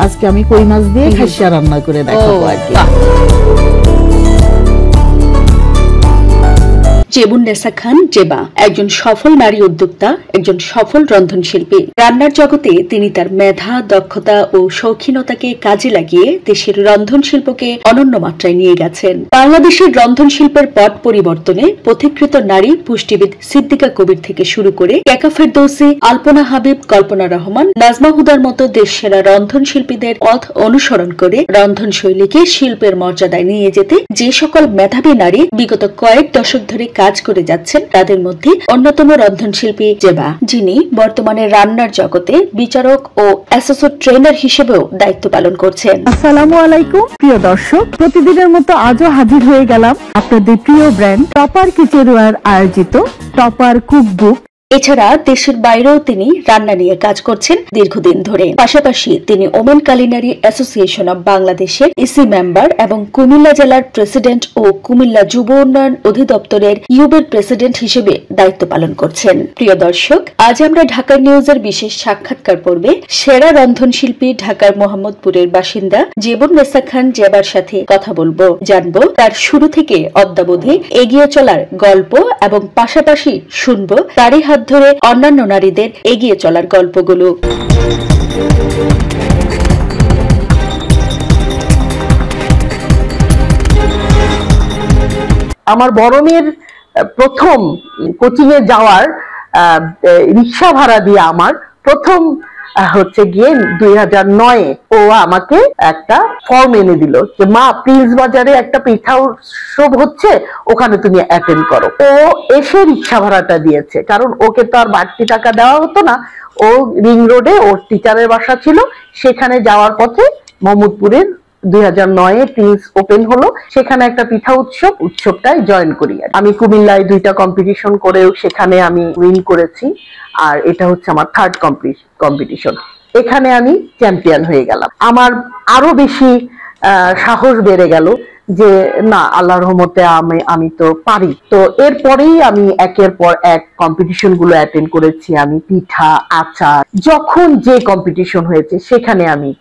আজকে আমি কই মাছ দিয়ে খাসিয়া রান্না করে দেখাবো আর কি। জেবুন্নেসা খান জেবা একজন সফল নারী উদ্যোক্তা, একজন সফল রন্ধনশিল্পী। রান্নার জগতে তিনি তার মেধা, দক্ষতা ও শৌখিনতাকে কাজে লাগিয়ে দেশের রন্ধন শিল্পকে অনন্য মাত্রায় নিয়ে গেছেন। বাংলাদেশের রন্ধন শিল্পের পট পরিবর্তনে পথিকৃত নারী পুষ্টিবিদ সিদ্দিকা কবির থেকে শুরু করে কেকা ফেরদৌসি, আলপনা হাবিব, কল্পনা রহমান, নাজমা হুদার মতো দেশসেরা রন্ধন শিল্পীদের পথ অনুসরণ করে রন্ধন শৈলীকে শিল্পের মর্যাদায় নিয়ে যেতে যে সকল মেধাবী নারী বিগত কয়েক দশক ধরে কাজ করে যাচ্ছেন, তাদের মধ্যে অন্যতম রন্ধনশিল্পী জেবা, যিনি বর্তমানে রান্নার জগতে বিচারক ও অ্যাসোসিয়েট ট্রেনার হিসেবেও দায়িত্ব পালন করছেন। আসসালামু আলাইকুম প্রিয় দর্শক, প্রতিদিনের মতো আজও হাজির হয়ে গেলাম আপনাদের প্রিয় ব্র্যান্ড টপার কিচেনওয়্যার আয়োজিত টপার কুকবুক। এছাড়া দেশের বাইরেও তিনি রান্না নিয়ে কাজ করছেন দীর্ঘদিন ধরে। পাশাপাশি তিনি ওমেন কুলিনারি অ্যাসোসিয়েশন অব বাংলাদেশের ইসি মেম্বার এবং কুমিল্লা জেলার প্রেসিডেন্ট ও কুমিল্লা যুব উন্নয়ন অধিদপ্তরের ইউবের প্রেসিডেন্ট হিসেবে দায়িত্ব পালন করছেন। প্রিয় দর্শক, আজ আমরা ঢাকা নিউজের বিশেষ সাক্ষাৎকার পর্বে সেরা রন্ধনশিল্পী ঢাকার মোহাম্মদপুরের বাসিন্দা জেবুন্নেসা খান জেবার সাথে কথা বলবো, জানবো তার শুরু থেকে অদ্যাবধি এগিয়ে চলার গল্প এবং পাশাপাশি শুনবো তারই হাত ধরে অন্যান্য নারীদের এগিয়ে চলার গল্পগুলো। আমার বড় মেয়ের প্রথম কোচিং এ যাওয়ার রিক্সা ভাড়া দিয়ে আমার প্রথম হচ্ছে গিয়ে 2009-এ ও আমাকে একটা ফর্ম এনে দিল যে মা, প্রিন্স বাজারে একটা পিঠা উৎসব হচ্ছে, ওখানে তুমি অ্যাটেন্ড করো। ও এসে রিক্সা ভাড়াটা দিয়েছে, কারণ ওকে তো আর বাড়তি টাকা দেওয়া হতো না। ও রিং রোডে ওর টিচারের বাসা ছিল, সেখানে যাওয়ার পথে মোহাম্মদপুরের 2009-এ প্রিন্স ওপেন হলো, সেখানে একটা পিঠা উৎসবটায় জয়েন করি। আমি কুমিল্লায় 2টা কম্পিটিশন করেও সেখানে আমি উইন করেছি, আর এটা হচ্ছে আমার 3rd কম্পিটিশন। এখানে আমি চ্যাম্পিয়ন হয়ে গেলাম। আমার আরো বেশি সাহস বেড়ে গেল যে না, আল্লাহর রহমতে আমি তো পারি। তো এরপরেই আমি একের পর এক কম্পিটিশন গুলো অ্যাটেন্ড করেছি। আমি পিঠা, আচার, যখন যে কম্পিটিশন হয়েছে সেখানে আমি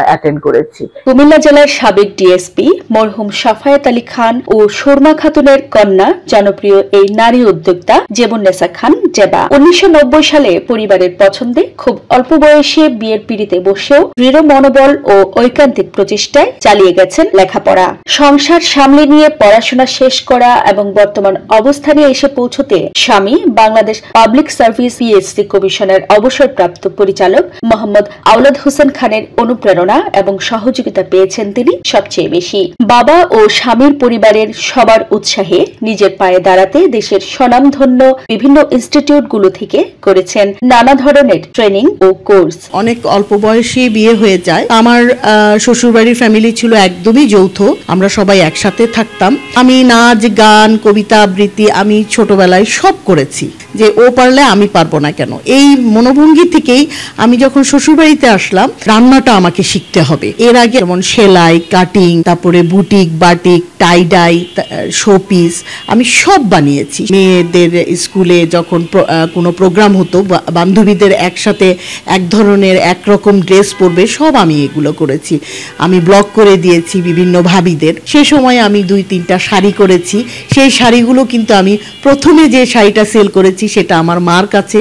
অ্যাটেন্ড করেছি। কুমিল্লা জেলার সাবেক ডিএসপি মরহুম সাফায়েত আলী খান ও শর্মা খাতুনের কন্যা জনপ্রিয় এই নারী উদ্যোক্তা জেবুন্নেসা খান জেবা 1990 সালে পরিবারের পছন্দে খুব অল্প বয়সে বিয়ের পিড়িতে বসেও দৃঢ় মনোবল ও ঐকান্তিক প্রচেষ্টায় চালিয়ে গেছেন লেখাপড়া। সংসার সামলে নিয়ে পড়াশোনা শেষ করা এবং বর্তমান অবস্থানে এসে পৌঁছতে স্বামী বাংলাদেশ পাবলিক সার্ভিস পিএসসি কমিশনের অবসরপ্রাপ্ত পরিচালক মোহাম্মদ আওলাদ হোসেন খানের অনুপ্রেরণা এবং সহযোগিতা পেয়েছেন তিনি সবচেয়ে বেশি। বাবা ও স্বামীর পরিবারের সবার উৎসাহে নিজের পায়ে দাঁড়াতে দেশের স্বনামধন্য বিভিন্ন ইনস্টিটিউটগুলো থেকে করেছেন নানা ধরনের ট্রেনিং ও কোর্স। অনেক অল্প বয়সে বিয়ে হয়ে যায়। আমার শ্বশুরবাড়ির ফ্যামিলি ছিল একদমই যৌথ, আমরা সবাই একসাথে থাকতাম। আমি নাচ, গান, কবিতা আবৃত্তি আমি ছোটবেলায় সব করেছি, যে ও পারলে আমি পারবো না কেন। এই মনোভঙ্গি থেকেই আমি যখন শ্বশুরবাড়িতে আসলাম, রান্নাটা আমাকে শিখতে হবে। এর আগে যেমন সেলাই, কাটিং, তারপরে বুটিক, বাটিক, টাই ডাই, শোপিস আমি সব বানিয়েছি। মেয়েদের স্কুলে যখন কোনো প্রোগ্রাম হতো, বান্ধবীদের একসাথে এক ধরনের একরকম ড্রেস পরবে, সব আমি এগুলো করেছি। আমি ব্লগ করে দিয়েছি বিভিন্ন ভাবিদের। সে সময় আমি 2-3টা শাড়ি করেছি। সেই শাড়িগুলো কিন্তু আমি প্রথমে যে শাড়িটা সেল করেছি সেটা আমার মার কাছে,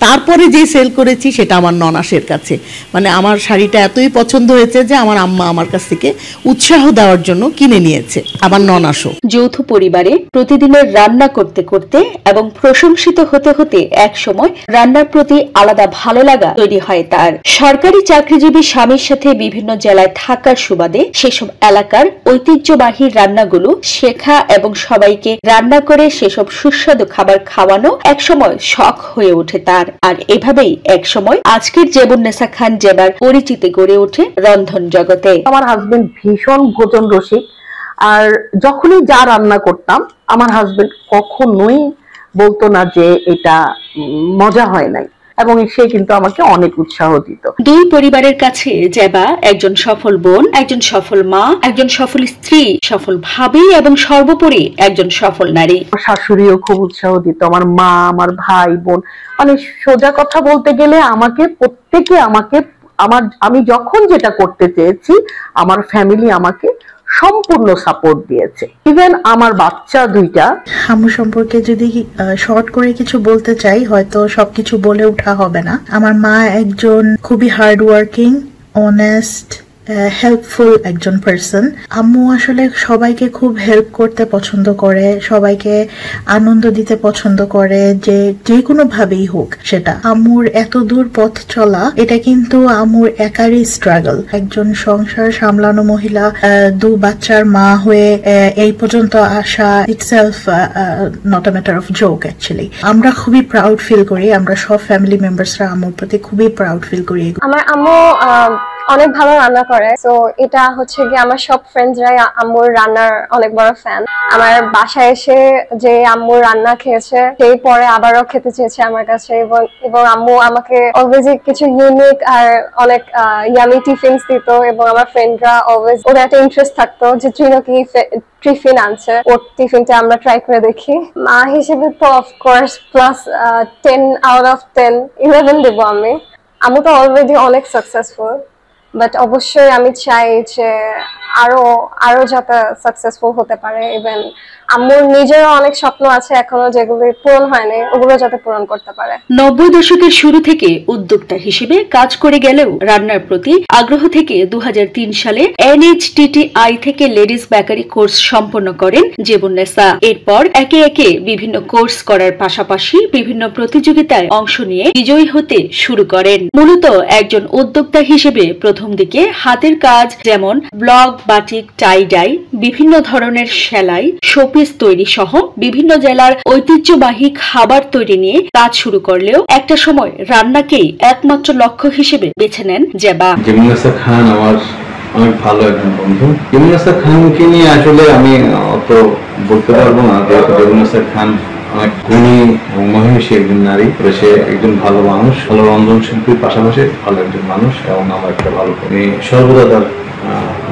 তারপরে যে সেল করেছি সেটা আমার ননাসের কাছে। মানে আমার শাড়িটা এতই পছন্দ হয়েছে যে আমার আম্মা আমার কাছ থেকে উৎসাহ দেওয়ার জন্য কিনে নিয়েছে, আমার ননাসও। যৌথ পরিবারে প্রতিদিনের রান্না করতে করতে এবং প্রশংসিত হতে হতে এক সময় রান্নার প্রতি আলাদা ভালো লাগা তৈরি হয় তার। সরকারি চাকরিজীবী স্বামীর সাথে বিভিন্ন জেলায় থাকার সুবাদে সেসব এলাকার ঐতিহ্যবাহী রান্নাগুলো শেখা এবং সবাইকে রান্না করে সেসব সুস্বাদু খাবার খাওয়ানো একসময় শখ হয়ে ওঠে তার। আর এভাবেই একসময় আজকের জেবুন্নেসা খান জেবার পরিচিতি গড়ে ওঠে রন্ধন জগতে। আমার হাজবেন্ড ভীষণ ভোজন রসিক, আর যখনই যা রান্না করতাম আমার হাজবেন্ড কখনোই বলতো না যে এটা মজা হয় নাই, এবং সে কিন্তু আমাকে অনেক উৎসাহ দিত। দুই পরিবারের কাছে জেবা একজন সফল বোন, একজন সফল মা, একজন সফল স্ত্রী, সফল ভাবি এবং সর্বোপরি একজন সফল নারী। শাশুড়িও খুব উৎসাহ দিত, আমার মা, আমার ভাই বোন। মানে সোজা কথা বলতে গেলে আমাকে প্রত্যেকে আমাকে আমি যখন যেটা করতে চেয়েছি আমার ফ্যামিলি আমাকে সম্পূর্ণ সাপোর্ট দিয়েছে। ইভেন আমার বাচ্চা দুইটা। আম্মু সম্পর্কে যদি শর্ট করে কিছু বলতে চাই, হয়তো সবকিছু বলে ওঠা হবে না। আমার মা একজন খুবই হার্ড ওয়ার্কিং, অনেস্ট, হেল্পফুল একজন পার্সন। আম্মু আসলে সবাইকে খুব হেল্প করতে পছন্দ করে, সবাইকে আনন্দ দিতে পছন্দ করে, যে কোনো ভাবেই হোক সেটা। আম্মুর এত দূর পথ চলা এটা কিন্তু আম্মুর একারই স্ট্রাগল। একজন সংসার সামলানো মহিলা, 2 বাচ্চার মা হয়ে এই পর্যন্ত আসা itself not a matter of joke actually. আমরা খুবই প্রাউড ফিল করি, আমরা সব ফ্যামিলি মেম্বার্সরা আম্মুর প্রতি খুবই প্রাউড ফিল করি। আমার আম্মু অনেক ভালো রান্না করে, তো এটা হচ্ছে গিয়ে আমার সব ফ্রেন্ডসরাই আম্মুর রান্নার অনেক বড় ফ্যান। আমার বাসায় এসে যে আম্মুর রান্না খেয়েছে সেই পরে আবারও খেতে চেয়েছে আমার কাছে, এবং আম্মু আমাকে অলওয়েজ কিছু ইউনিক আর অনেক ইয়ামি টিফিনস দিত, এবং আমার ফ্রেন্ডরা অলওয়েজ ওদের একটা ইন্টারেস্ট থাকতো যে ট্রিনো কি টিফিন আনছে, ওর টিফিনটা আমরা ট্রাই করে দেখি। মা হিসেবে তো অফকোর্স প্লাস 10 আউট অফ 10, 11 দেবো আমি। আম্মু তো অলরেডি অনেক সাকসেসফুল, বাট অবশ্যই আমি চাই যে আরো যাতে সাকসেসফুল হতে পারে। ইভেন আম্মুর নিজেরও অনেক স্বপ্ন আছে এখনো যেগুলো পূরণ হয়নি, ওগুলো যাতে পূরণ করতে পারে। 90 দশকের শুরু থেকে উদ্যোক্তা হিসেবে কাজ করে গেলেও রান্নার প্রতি আগ্রহ থেকে 2003 সালে NHTTI থেকে লেডিস বেকারি কোর্স সম্পন্ন করেন জেবুন্নেসা। এরপর একে একে বিভিন্ন কোর্স করার পাশাপাশি বিভিন্ন প্রতিযোগিতায় অংশ নিয়ে বিজয়ী হতে শুরু করেন। মূলত একজন উদ্যোক্তা হিসেবে প্রথম দিকে হাতের কাজ যেমন ব্লক, বাটিক, টাই ডাই, বিভিন্ন ধরনের সেলাই, শোপিস তৈরি সহ বিভিন্ন জেলার ঐতিহ্যবাহী খাবার তৈরি নিয়ে কাজ শুরু করলেও একটা সময় রান্নাকেই একমাত্র লক্ষ্য হিসেবে বেছে নেন জেবা। জেবুন্নেসা খান আমার অনেক ভালো একজন বন্ধু। জেবুন্নেসা খানকে নিয়ে আসলে আমি অত বলতে পারবো না, যেহেতু জেবুন্নেসা খান অনেক গুণী এবং মহিষী একজন নারী, সে একজন ভালো মানুষ, ভালো রন্ধন শিল্পীর পাশাপাশি ভালো একজন মানুষ, এবং আমার একটা ভালো, আমি সর্বদা তার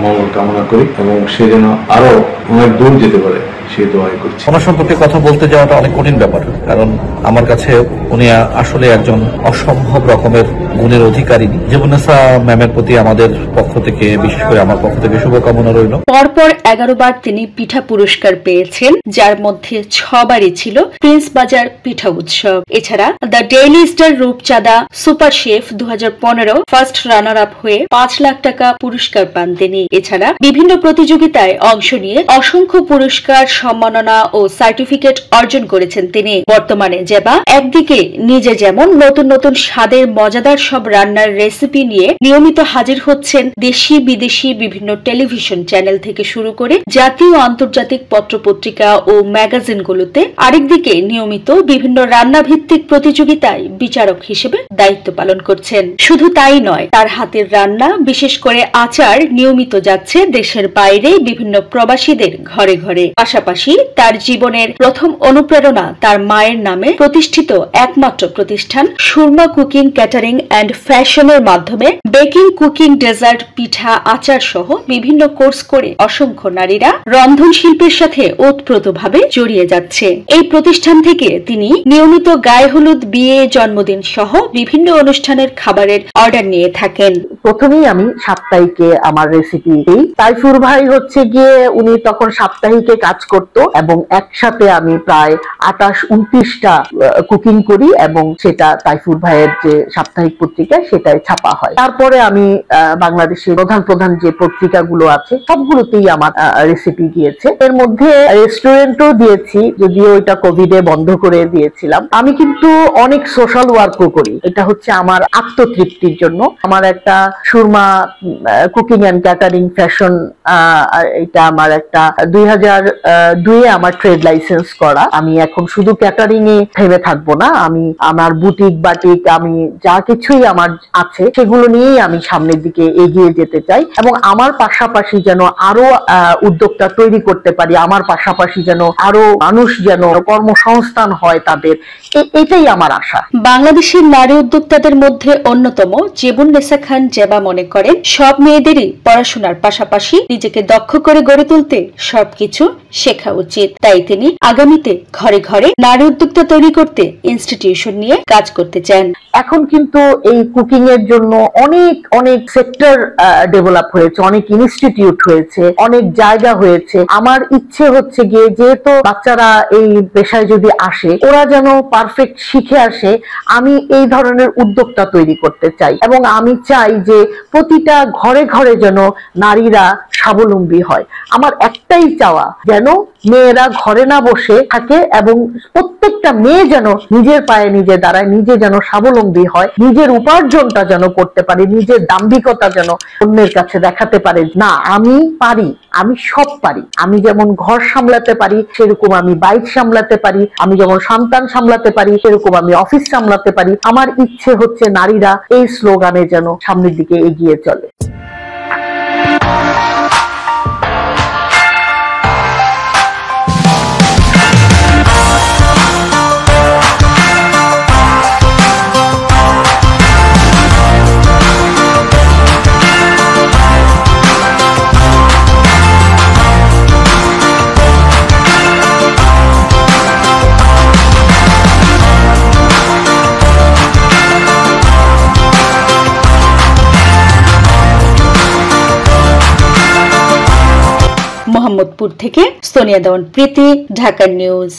মঙ্গল কামনা করি এবং সে যেন আরো অনেক দূর যেতে পারে সেই দোয়াই করছি। ওনার সম্পর্কে কথা বলতে যাওয়াটা অনেক কঠিন ব্যাপার, কারণ আমার কাছে উনি আসলে একজন অসম্ভব রকমের গুণের অধিকারিণী। জেবুন্নেসা ম্যামের প্রতি আমাদের পক্ষ থেকে, বিশেষ করে আমার পক্ষ থেকে শুভকামনা রইল। পরপর 11 বার তিনি পিঠা পুরস্কার পেয়েছেন, যার মধ্যে 6 বারই ছিল প্রিন্স বাজার পিঠা উৎসব। এছাড়া দ্য ডেইলি স্টার রূপচাঁদা super chef 2015 first runner up হয়ে 5 লাখ টাকা পুরস্কার পান তিনি। এছাড়া বিভিন্ন প্রতিযোগিতায় অংশ নিয়ে অসংখ্য পুরস্কার, সম্মাননা ও সার্টিফিকেট অর্জন করেছেন তিনি। বর্তমানে জেবা একদিকে নিজে যেমন নতুন নতুন স্বাদের মজাদার সব রান্নার রেসিপি নিয়ে নিয়মিত হাজির হচ্ছেন দেশি বিদেশি বিভিন্ন টেলিভিশন চ্যানেল থেকে শুরু করে জাতীয় আন্তর্জাতিক পত্রপত্রিকা ও ম্যাগাজিনগুলোতে, আরেকদিকে নিয়মিত বিভিন্ন রান্না ভিত্তিক প্রতিযোগিতায় বিচারক হিসেবে দায়িত্ব পালন করছেন। শুধু তাই নয়, তার হাতের রান্না, বিশেষ করে আচার নিয়মিত যাচ্ছে দেশের বাইরে বিভিন্ন প্রবাসীদের ঘরে ঘরে। পাশাপাশি তার জীবনের প্রথম অনুপ্রেরণা তার মায়ের নামে প্রতিষ্ঠিত একমাত্র প্রতিষ্ঠান সুরমা কুকিং, ক্যাটারিং অ্যান্ড ফ্যাশনের মাধ্যমে বেকিং, কুকিং, ডেজার্ট, পিঠা, আচার সহ বিভিন্ন কোর্স করে অসংখ্য নারীরা রন্ধন শিল্পের সাথে ওতপ্রোতভাবে জড়িয়ে যাচ্ছে। এই প্রতিষ্ঠান থেকে তিনি নিয়মিত গায়ে হলুদ, বিয়ে, জন্মদিন সহ বিভিন্ন অনুষ্ঠানের খাবারের অর্ডার নিয়ে থাকেন। প্রথমেই আমি সাপ্তাহিকে আমার রেসিপি দিই। তাইফুর ভাই হচ্ছে গিয়ে উনি তখন সাপ্তাহিকে কাজ করত, এবং একসাথে আমি প্রায় 28-29টা কুকিং করি, এবং সেটা তাইফুর ভাইয়ের যে সাপ্তাহিক পত্রিকা সেটাই ছাপা হয়। তারপরে আমি বাংলাদেশের প্রধান যে পত্রিকাগুলো আছে সবগুলোতেই আমার রেসিপি গিয়েছে। এর মধ্যে রেস্টুরেন্টও দিয়েছি, যদিও এটা কোভিডে বন্ধ করে দিয়েছিলাম। আমি কিন্তু অনেক সোশ্যাল ওয়ার্কও করি, এটা হচ্ছে আমার আত্মতৃপ্তির জন্য। আমার একটা Surma cooking and catering fashion, এটা আমার একটা 2002-এ আমার ট্রেড লাইসেন্স করা। আমি এখন শুধু ক্যাটারিং এ থেমে থাকবো না, আমি আমার বুটিক, বাটিক, আমি যা কিছুই আমার আছে সেগুলো নিয়েই আমি সামনের দিকে এগিয়ে যেতে চাই, এবং আমার পাশাপাশি যেন আরো উদ্যোক্তা তৈরি করতে পারি, আমার পাশাপাশি যেন আরো মানুষ যেন কর্মসংস্থান হয় তাদের, এটাই আমার আশা। বাংলাদেশের নারী উদ্যোক্তাদের মধ্যে অন্যতম জেবুন্নেসা খান জেবা মনে করেন সব মেয়েদেরই পড়াশোনার পাশাপাশি নিজেকে দক্ষ করে গড়ে তুলতে সবকিছু শেখা উচিত। তাই তিনি আগামীতে ঘরে ঘরে নারী উদ্যোক্তা তৈরি করতে ইনস্টিটিউশন নিয়ে কাজ করতে চান। এখন কিন্তু এই কুকিং এর জন্য অনেক অনেক সেক্টর ডেভেলপ হয়েছে, অনেক ইনস্টিটিউট হয়েছে, অনেক জায়গা হয়েছে। আমার ইচ্ছে হচ্ছে গিয়ে যেহেতু বাচ্চারা এই পেশায় যদি আসে ওরা যেন পারফেক্ট শিখে আসে, আমি এই ধরনের উদ্যোক্তা তৈরি করতে চাই এবং আমি চাই যে প্রতিটা ঘরে ঘরে যেন নারীরা স্বাবলম্বী হয়। আমার একটাই চাওয়া, যেন মেয়েরা ঘরে না বসে থাকে এবং প্রত্যেকটা মেয়ে যেন নিজের পায়ে নিজে দাঁড়ায়, নিজে যেন স্বাবলম্বী হয়, নিজের উপার্জনটা যেন করতে পারে, নিজের দাম্ভিকতা যেন অন্যের কাছে দেখাতে পারে, না আমি পারি, আমি সব পারি। আমি যেমন ঘর সামলাতে পারি সেরকম আমি বাইক সামলাতে পারি, আমি যেমন সন্তান সামলাতে পারি সেরকম আমি অফিস সামলাতে পারি। আমার ইচ্ছে হচ্ছে নারীরা এই স্লোগানে যেন সামনের দিকে এগিয়ে চলে। মোহাম্মদপুর থেকে সোনিয়া দেওয়ান প্রীতি, ঢাকা নিউজ।